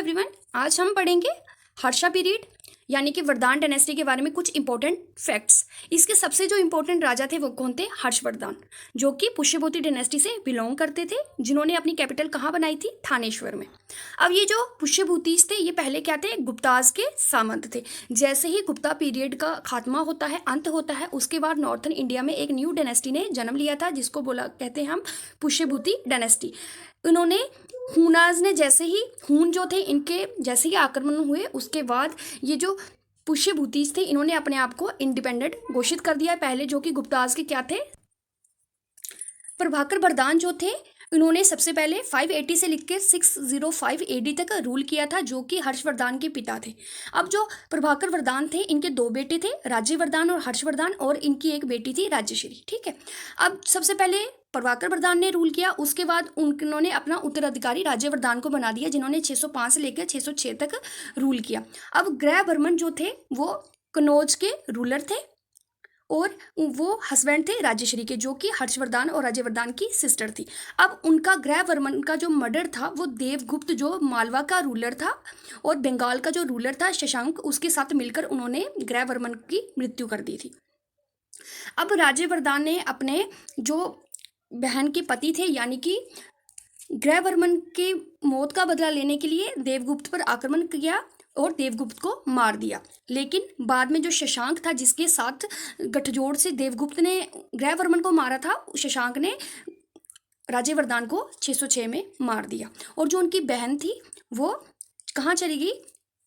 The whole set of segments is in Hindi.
एवरीवन, आज हम पढ़ेंगे हर्षा पीरियड यानी कि वरदान डायनेस्टी के बारे में कुछ इंपॉर्टेंट फैक्ट्स। इसके सबसे जो इंपॉर्टेंट राजा थे वो कौन थे? हर्षवर्धन, जो कि पुष्यभूति डायनेस्टी से बिलोंग करते थे, जिन्होंने अपनी कैपिटल कहाँ बनाई थी? थानेश्वर में। अब ये जो पुष्यभूतिस थे ये पहले क्या थे? गुप्ताज के सामंत थे। जैसे ही गुप्ता पीरियड का खात्मा होता है, अंत होता है, उसके बाद नॉर्थन इंडिया में एक न्यू डायनेस्टी ने जन्म लिया था, जिसको कहते हैं हम पुष्यभूति डायनेस्टी। उन्होंने हुनाज ने जैसे ही हुन जो थे इनके जैसे ही आक्रमण हुए, उसके बाद ये जो पुष्यभूतिस थे इन्होंने अपने आप को इंडिपेंडेंट घोषित कर दिया पहले, जो कि गुप्ताज के क्या थे? प्रभाकर बरदान जो थे इन्होंने सबसे पहले 580 से लिख के 605 एडी तक रूल किया था, जो कि हर्षवर्धन के पिता थे। अब जो प्रभाकर वरदान थे इनके दो बेटे थे, राज्यवर्धन और हर्षवर्धन, और इनकी एक बेटी थी राज्यश्री। ठीक है, अब सबसे पहले प्रभाकर वरदान ने रूल किया, उसके बाद उन्होंने अपना उत्तराधिकारी राज्यवर्धन को बना दिया, जिन्होंने 605 से लेकर 606 तक रूल किया। अब ग्रह बर्मन जो थे वो कनौज के रूलर थे और वो हस्बैंड थे राज्यश्री के, जो कि हर्षवर्धन और राज्यवर्धन की सिस्टर थी। अब उनका ग्रह वर्मन का जो मर्डर था वो देवगुप्त जो मालवा का रूलर था और बंगाल का जो रूलर था शशांक, उसके साथ मिलकर उन्होंने ग्रह वर्मन की मृत्यु कर दी थी। अब राज्यवर्धन ने अपने जो बहन के पति थे यानी कि ग्रहवर्मन की मौत का बदला लेने के लिए देवगुप्त पर आक्रमण किया और देवगुप्त को मार दिया। लेकिन बाद में जो शशांक था, जिसके साथ गठजोड़ से देवगुप्त ने ग्रहवर्मन को मारा था, शशांक ने राज्यवर्धन को 606 में मार दिया। और जो उनकी बहन थी वो कहाँ चली गई?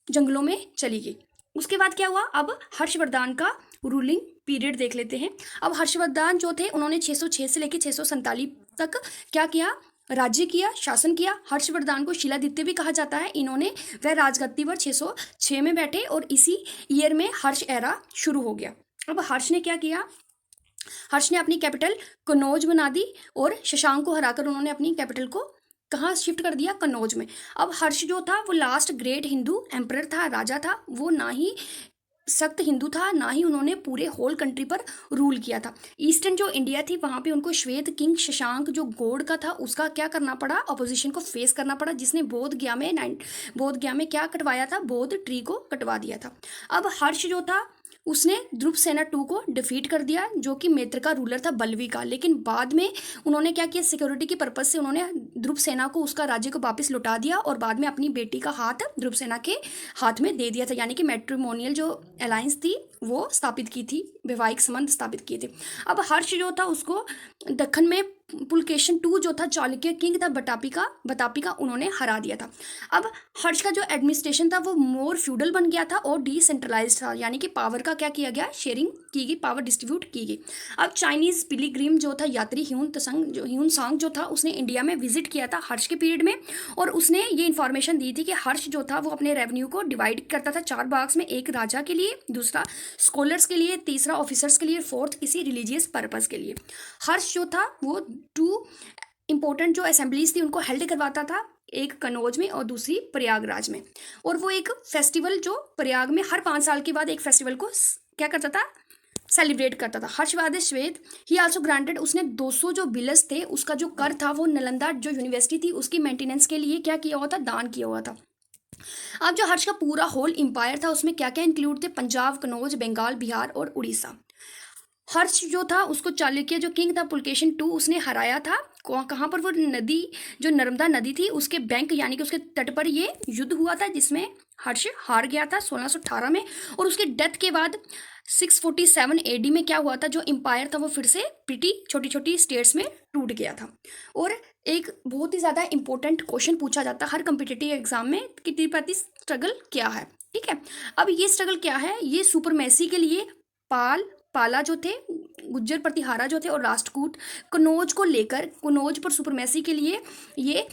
जंगलों में चली गई। उसके बाद क्या हुआ? अब हर्षवर्धन का रूलिंग पीरियड देख लेते हैं। अब हर्षवर्धन जो थे उन्होंने 606 से लेकर 647 तक क्या किया? राज्य किया, शासन किया। हर्षवर्धन को शिलादित्य भी कहा जाता है। इन्होंने वह राजगद्दी पर 606 में बैठे और इसी ईयर में हर्ष एरा शुरू हो गया। अब हर्ष ने क्या किया? हर्ष ने अपनी कैपिटल कनौज बना दी और शशांक को हराकर उन्होंने अपनी कैपिटल को कहाँ शिफ्ट कर दिया? कन्नौज में। अब हर्ष जो था वो लास्ट ग्रेट हिंदू एम्परर था, राजा था। वो ना ही सख्त हिंदू था, ना ही उन्होंने पूरे होल कंट्री पर रूल किया था। ईस्टर्न जो इंडिया थी वहाँ पे उनको श्वेत किंग शशांक जो गौड़ का था उसका क्या करना पड़ा? अपोजिशन को फेस करना पड़ा, जिसने बोध गया में क्या कटवाया था? बोध ट्री को कटवा दिया था। अब हर्ष जो था उसने ध्रुव सेना 2 को डिफीट कर दिया, जो कि मित्र का रूलर था बल्वी का। लेकिन बाद में उन्होंने क्या किया? सिक्योरिटी की पर्पज से उन्होंने ध्रुव सेना को उसका राज्य को वापस लौटा दिया और बाद में अपनी बेटी का हाथ ध्रुव सेना के हाथ में दे दिया था, यानी कि मैट्रिमोनियल जो अलायंस थी वो स्थापित की थी, वैवाहिक संबंध स्थापित किए थे। अब हर्ष जो था उसको दक्कन में पुलकेशन 2 जो था चालुक्य किंग था बतापी का उन्होंने हरा दिया था। अब हर्ष का जो एडमिनिस्ट्रेशन था वो मोर फ्यूडल बन गया था और डिसेंट्रलाइज था, यानी कि पावर का क्या किया गया? शेयरिंग की गई, पावर डिस्ट्रीब्यूट की गई। अब चाइनीज पिलीग्रिम जो था यात्री ह्यून सांग जो था उसने इंडिया में विजिट किया था हर्ष के पीरियड में, और उसने ये इन्फॉर्मेशन दी थी कि हर्ष जो था वो अपने रेवेन्यू को डिवाइड करता था 4 भाग्स में, एक राजा के लिए, दूसरा स्कॉलर्स के लिए, तीसरा ऑफिसर्स के लिए, फोर्थ किसी रिलीजियस पर्पज के लिए। हर्ष जो था वो 2 इंपॉर्टेंट जो असेंबलीज थी उनको हेल्ड करवाता था, एक कनौज में और दूसरी प्रयागराज में। और वो एक फेस्टिवल जो प्रयाग में हर 5 साल के बाद एक फेस्टिवल को क्या करता था? सेलिब्रेट करता था। हर्षवाद श्वेत ही आल्सो ग्रांटेड, उसने 200 जो बिलस थे उसका जो कर था वो नालंदा जो यूनिवर्सिटी थी उसकी मेंटेनेंस के लिए क्या किया हुआ था? दान किया हुआ था। अब जो हर्ष का पूरा होल एम्पायर था उसमें क्या क्या इंक्लूड थे? पंजाब, कनौज, बंगाल, बिहार और उड़ीसा। हर्ष जो था उसको चालुक्य जो किंग था पुलकेशन 2 उसने हराया था। कहाँ पर? वो नदी जो नर्मदा नदी थी उसके बैंक यानी कि उसके तट पर ये युद्ध हुआ था, जिसमें हर्ष हार गया था 1618 में। और उसके डेथ के बाद 647 एडी में क्या हुआ था? जो एम्पायर था वो फिर से प्रीटी छोटी छोटी स्टेट्स में टूट गया था। और एक बहुत ही ज़्यादा इंपॉर्टेंट क्वेश्चन पूछा जाता है हर कम्पिटिटिव एग्जाम में कि तिब्बती स्ट्रगल क्या है? ठीक है, अब ये स्ट्रगल क्या है? ये सुपरमेसी के लिए पाला जो थे, गुज्जर प्रतिहारा जो थे और राष्ट्रकूट कनौज को लेकर, कनौज पर सुपरमेसी के लिए ये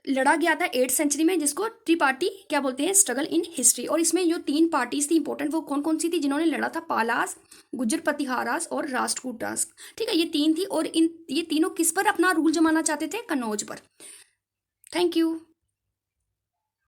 लड़ा गया था 8th सेंचुरी में, जिसको त्रिपाठी क्या बोलते हैं? Struggle in history. और इसमें जो 3 पार्टीज थी इंपॉर्टेंट वो कौन कौन सी थी जिन्होंने लड़ा था? पालास, गुज्जर प्रतिहारास और राष्ट्रकूटास। ठीक है, ये 3 थी और ये तीनों किस पर अपना रूल जमाना चाहते थे? कनौज पर। Thank you.